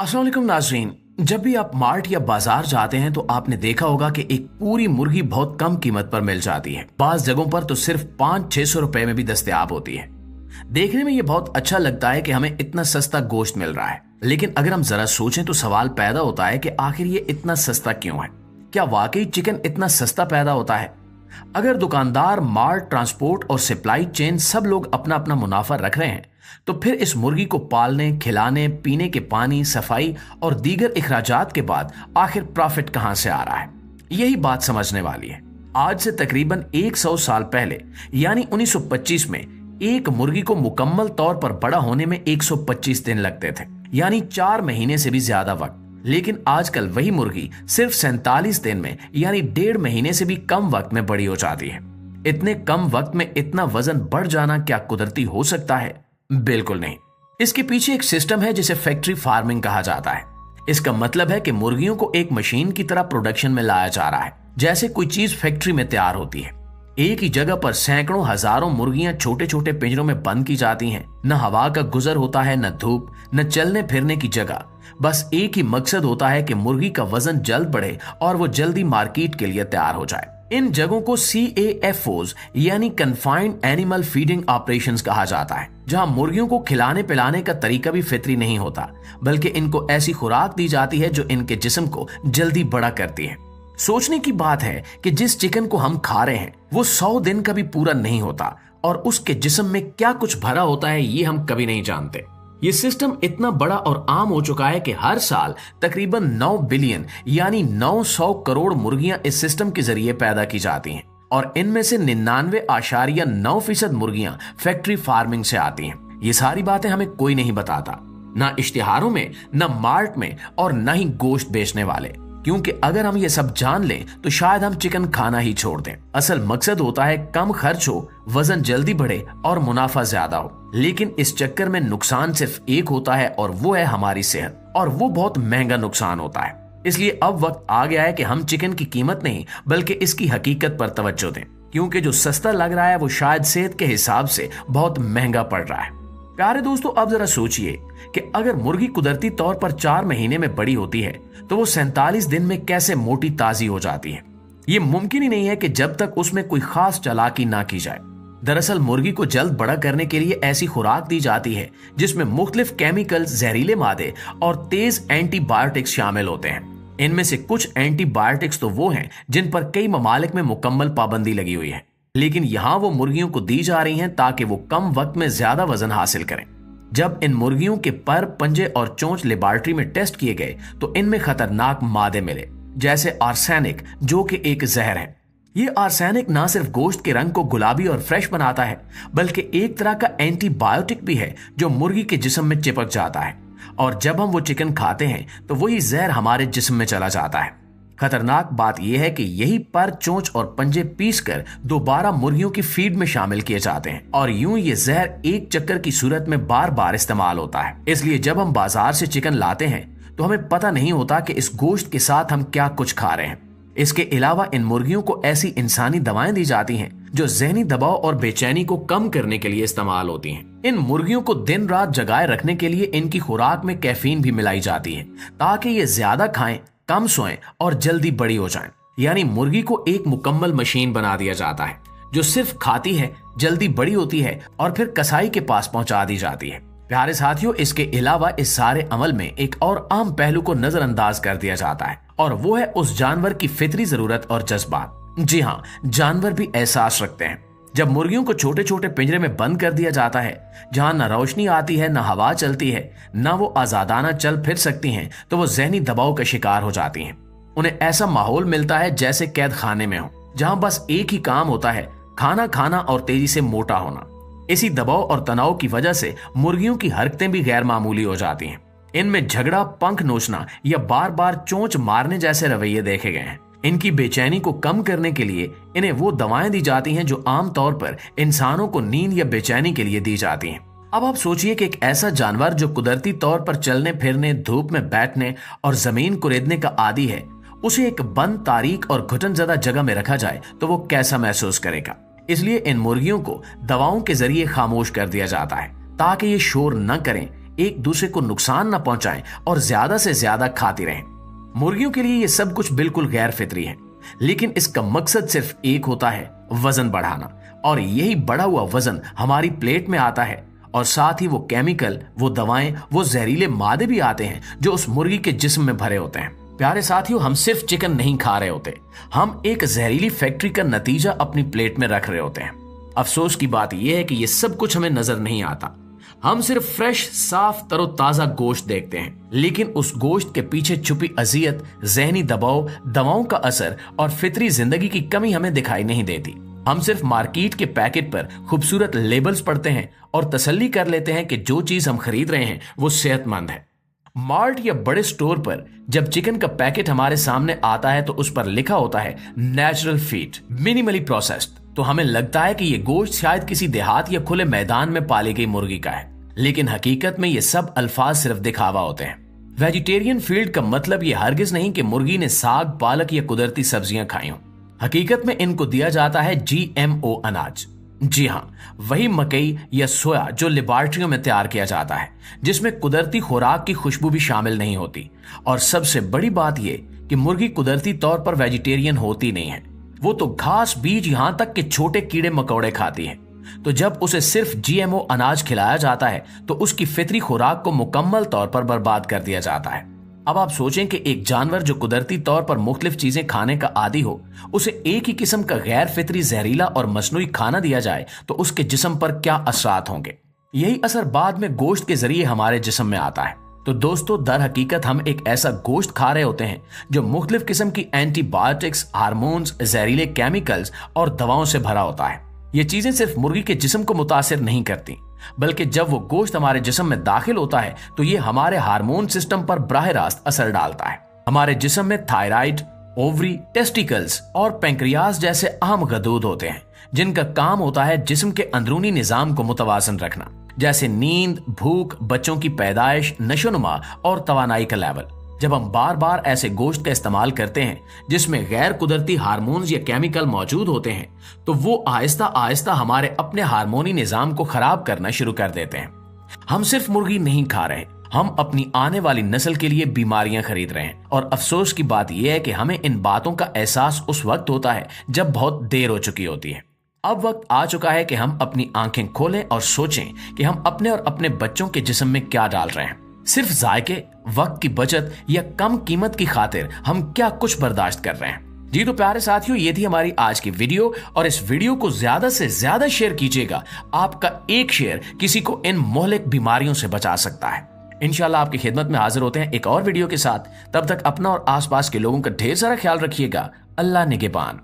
अस्सलाम वालेकुम नाज़रीन। जब भी आप मार्ट या बाजार जाते हैं तो आपने देखा होगा कि एक पूरी मुर्गी बहुत कम कीमत पर मिल जाती है। बाज जगहों पर तो सिर्फ 500-600 रुपए में भी दस्तयाब होती है। देखने में ये बहुत अच्छा लगता है कि हमें इतना सस्ता गोश्त मिल रहा है, लेकिन अगर हम जरा सोचें तो सवाल पैदा होता है कि आखिर ये इतना सस्ता क्यों है। क्या वाकई चिकन इतना सस्ता पैदा होता है? अगर दुकानदार, मार्ट, ट्रांसपोर्ट और सप्लाई चेन सब लोग अपना अपना मुनाफा रख रहे हैं, तो फिर इस मुर्गी को पालने, खिलाने, पीने के पानी, सफाई और दीगर इखराजात के बाद आखिर प्रॉफिट कहां से आ रहा है? यही बात समझने वाली है। आज से तकरीबन 100 साल पहले यानी 1925 में एक मुर्गी को मुकम्मल तौर पर बड़ा होने में 125 दिन लगते थे, यानी 4 महीने से भी ज्यादा वक्त। लेकिन आजकल वही मुर्गी सिर्फ 47 दिन में यानी 1.5 महीने से भी कम वक्त में बड़ी हो जाती है। इतने कम वक्त में इतना वजन बढ़ जाना क्या कुदरती हो सकता है? बिल्कुल नहीं। इसके पीछे एक सिस्टम है जिसे फैक्ट्री फार्मिंग कहा जाता है। इसका मतलब है कि मुर्गियों को एक मशीन की तरह प्रोडक्शन में लाया जा रहा है, जैसे कोई चीज फैक्ट्री में तैयार होती है। एक ही जगह पर सैकड़ों हजारों मुर्गियां छोटे छोटे पिंजरों में बंद की जाती हैं। न हवा का गुजर होता है, न धूप, न चलने फिरने की जगह। बस एक ही मकसद होता है कि मुर्गी का वजन जल्द बढ़े और वो जल्दी मार्केट के लिए तैयार हो जाए। इन जगहों को CAFOs यानी कन्फाइंड एनिमल फीडिंग ऑपरेशंस कहा जाता है, जहां मुर्गियों को खिलाने पिलाने का तरीका भी फितरी नहीं होता, बल्कि इनको ऐसी खुराक दी जाती है जो इनके जिस्म को जल्दी बड़ा करती है। सोचने की बात है कि जिस चिकन को हम खा रहे हैं वो 100 दिन का भी पूरा नहीं होता, और उसके जिस्म में क्या कुछ भरा होता है ये हम कभी नहीं जानते। ये सिस्टम इतना बड़ा और आम हो चुका है कि हर साल तकरीबन 9 बिलियन यानी 900 करोड़ मुर्गियां इस सिस्टम के जरिए पैदा की जाती हैं, और इनमें से 99.9% मुर्गियां फैक्ट्री फार्मिंग से आती हैं। ये सारी बातें हमें कोई नहीं बताता, ना इश्तिहारों में, ना मार्ट में, और ना ही गोश्त बेचने वाले, क्योंकि अगर हम ये सब जान लें तो शायद हम चिकन खाना ही छोड़ दें। असल मकसद होता है कम खर्च हो, वजन जल्दी बढ़े और मुनाफा ज्यादा हो। लेकिन इस चक्कर में नुकसान सिर्फ एक होता है, और वो है हमारी सेहत, और वो बहुत महंगा नुकसान होता है। इसलिए अब वक्त आ गया है कि हम चिकन की कीमत नहीं बल्कि इसकी हकीकत पर तवज्जो दें, क्योंकि जो सस्ता लग रहा है वो शायद सेहत के हिसाब से बहुत महंगा पड़ रहा है। प्यारे दोस्तों, अब जरा सोचिए कि अगर मुर्गी कुदरती तौर पर 4 महीने में बड़ी होती है तो वो 47 दिन में कैसे मोटी ताजी हो जाती है। ये मुमकिन ही नहीं है कि जब तक उसमें कोई खास चालाकी ना की जाए। दरअसल मुर्गी को जल्द बड़ा करने के लिए ऐसी खुराक दी जाती है जिसमें मुख्तलिफ केमिकल्स, जहरीले मादे और तेज एंटीबायोटिक्स शामिल होते हैं। इनमें से कुछ एंटीबायोटिक्स तो वो हैं जिन पर कई ममालिक में मुकम्मल पाबंदी लगी हुई है, लेकिन यहाँ वो मुर्गियों को दी जा रही हैं ताकि वो कम वक्त में ज्यादा वजन हासिल करें। जब इन मुर्गियों के पर, पंजे और चोंच लेबोरेटरी में टेस्ट किए गए तो इनमें खतरनाक मादे मिले, जैसे आर्सेनिक, जो कि एक जहर है। ये आर्सेनिक ना सिर्फ गोश्त के रंग को गुलाबी और फ्रेश बनाता है, बल्कि एक तरह का एंटीबायोटिक भी है जो मुर्गी के जिस्म में चिपक जाता है, और जब हम वो चिकन खाते हैं तो वही जहर हमारे जिस्म में चला जाता है। खतरनाक बात यह है कि यही पर, चोंच और पंजे पीसकर दोबारा मुर्गियों की फीड में शामिल किए जाते हैं, और यूं ये जहर एक चक्कर की सूरत में बार बार इस्तेमाल होता है। इसलिए जब हम बाजार से चिकन लाते हैं तो हमें पता नहीं होता कि इस गोश्त के साथ हम क्या कुछ खा रहे हैं। इसके अलावा इन मुर्गियों को ऐसी इंसानी दवाएं दी जाती हैं जो जहनी दबाव और बेचैनी को कम करने के लिए इस्तेमाल होती हैं। इन मुर्गियों को दिन रात जगाए रखने के लिए इनकी खुराक में कैफीन भी मिलाई जाती है ताकि ये ज्यादा खाएं, कम सोएं और जल्दी बड़ी हो जाएं। यानी मुर्गी को एक मुकम्मल मशीन बना दिया जाता है जो सिर्फ खाती है, जल्दी बड़ी होती है और फिर कसाई के पास पहुंचा दी जाती है। प्यारे साथियों, इसके अलावा इस सारे अमल में एक और आम पहलू को नजरअंदाज कर दिया जाता है, और वो है उस जानवर की फितरी जरूरत और जज्बात। जी हाँ, जानवर भी एहसास रखते हैं। जब मुर्गियों को छोटे छोटे पिंजरे में बंद कर दिया जाता है, जहां न रोशनी आती है, न हवा चलती है, न वो आजादाना चल फिर सकती हैं, तो वो जहनी दबाव का शिकार हो जाती हैं। उन्हें ऐसा माहौल मिलता है जैसे कैद खाने में हो, जहां बस एक ही काम होता है, खाना खाना और तेजी से मोटा होना। इसी दबाव और तनाव की वजह से मुर्गियों की हरकतें भी गैर मामूली हो जाती हैं। इनमें झगड़ा, पंख नोचना या बार बार चोंच मारने जैसे रवैये देखे गए हैं। इनकी बेचैनी को कम करने के लिए इन्हें वो दवाएं दी जाती हैं जो आमतौर पर इंसानों को नींद या बेचैनी के लिए दी जाती हैं। अब आप सोचिए कि एक ऐसा जानवर जो कुदरती तौर पर चलने फिरने, धूप में बैठने और जमीन कुरेदने का आदी है, उसे एक बंद, तारीक और घुटनजदा जगह में रखा जाए तो वो कैसा महसूस करेगा। इसलिए इन मुर्गियों को दवाओं के जरिए खामोश कर दिया जाता है ताकि ये शोर न करें, एक दूसरे को नुकसान न पहुंचाएं और ज्यादा से ज्यादा खाती रहें। मुर्गियों के लिए ये सब कुछ बिल्कुल गैर फितरी है, लेकिन इसका मकसद सिर्फ एक होता है, वजन बढ़ाना। और यही बढ़ा हुआ वजन हमारी प्लेट में आता है और साथ ही वो केमिकल, वो दवाएं, वो जहरीले मादे भी आते हैं जो उस मुर्गी के जिस्म में भरे होते हैं। प्यारे साथियों, हम सिर्फ चिकन नहीं खा रहे होते, हम एक जहरीली फैक्ट्री का नतीजा अपनी प्लेट में रख रहे होते हैं। अफसोस की बात यह है कि ये सब कुछ हमें नजर नहीं आता। हम सिर्फ फ्रेश, साफ, तरोताजा गोश्त देखते हैं, लेकिन उस गोश्त के पीछे छुपी अजियत, जहनी दबाव, दवाओं का असर और फितरी जिंदगी की कमी हमें दिखाई नहीं देती। हम सिर्फ मार्केट के पैकेट पर खूबसूरत लेबल्स पढ़ते हैं और तसल्ली कर लेते हैं कि जो चीज हम खरीद रहे हैं वो सेहतमंद है। मार्ट या बड़े स्टोर पर जब चिकन का पैकेट हमारे सामने आता है तो उस पर लिखा होता है नेचुरल फीड, मिनिमली प्रोसेस्ड, तो हमें लगता है कि यह गोश्त शायद किसी देहात या खुले मैदान में पाली गई मुर्गी का है, लेकिन हकीकत में ये सब अल्फाज सिर्फ दिखावा होते हैं। वेजिटेरियन फील्ड का मतलब ये हरगिज नहीं कि मुर्गी ने साग, पालक या कुदरती सब्जियां खाई हों। हकीकत में इनको दिया जाता है GMO अनाज। जी हाँ, वही मकई या सोया जो लेबोरेटरियों में तैयार किया जाता है, जिसमें कुदरती खुराक की खुशबू भी शामिल नहीं होती। और सबसे बड़ी बात यह कि मुर्गी कुदरती तौर पर वेजिटेरियन होती नहीं है, वो तो घास, बीज, यहां तक कि छोटे कीड़े मकोड़े खाती है। तो जब उसे सिर्फ GMO अनाज खिलाया जाता है तो उसकी फितरी खुराक को मुकम्मल तौर पर बर्बाद कर दिया जाता है। अब आप सोचें कि एक जानवर जो कुदरती तौर पर मुख्तलिफ चीजें खाने का आदी हो, उसे एक ही किस्म का गैर फितरी, जहरीला और मसनूई खाना दिया जाए तो उसके जिस्म पर क्या असरात होंगे। यही असर बाद में गोश्त के जरिए हमारे जिस्म में आता है। तो दोस्तों, दर हकीकत हम एक ऐसा गोश्त खा रहे होते हैं जो मुख्तलिफ किस्म की एंटीबायोटिक्स, हार्मोन्स, जहरीले केमिकल्स और दवाओं से भरा होता है। ये चीजें सिर्फ मुर्गी के जिस्म को मुतासिर नहीं करती, बल्कि जब वो गोश्त हमारे जिस्म में दाखिल होता है तो ये हमारे हार्मोन सिस्टम पर बराह रास्त असर डालता है। हमारे जिस्म में थायराइड, ओवरी, टेस्टिकल्स और पैंक्रियाज जैसे अहम गदूद होते हैं, जिनका काम होता है जिस्म के अंदरूनी निजाम को मुतवाजन रखना, जैसे नींद, भूख, बच्चों की पैदाइश, नशोनुमा और तवानाई का लेवल। जब हम बार बार ऐसे गोश्त का इस्तेमाल करते हैं जिसमें गैर कुदरती हार्मोन्स या केमिकल मौजूद होते हैं, तो वो आहिस्ता आहिस्ता हमारे अपने हार्मोनी निजाम को खराब करना शुरू कर देते हैं। हम सिर्फ मुर्गी नहीं खा रहे, हम अपनी आने वाली नस्ल के लिए बीमारियां खरीद रहे हैं। और अफसोस की बात यह है कि हमें इन बातों का एहसास उस वक्त होता है जब बहुत देर हो चुकी होती है। अब वक्त आ चुका है कि हम अपनी आंखें खोलें और सोचें कि हम अपने और अपने बच्चों के जिस्म में क्या डाल रहे हैं। सिर्फ जायके, वक्त की बचत या कम कीमत की खातिर हम क्या कुछ बर्दाश्त कर रहे हैं। जी तो प्यारे साथियों, ये थी हमारी आज की वीडियो, और इस वीडियो को ज्यादा से ज्यादा शेयर कीजिएगा। आपका एक शेयर किसी को इन मोहलिक बीमारियों से बचा सकता है। इंशाल्लाह आपकी खिदमत में हाजिर होते हैं एक और वीडियो के साथ। तब तक अपना और आसपास के लोगों का ढेर सारा ख्याल रखिएगा। अल्लाह निगहबान।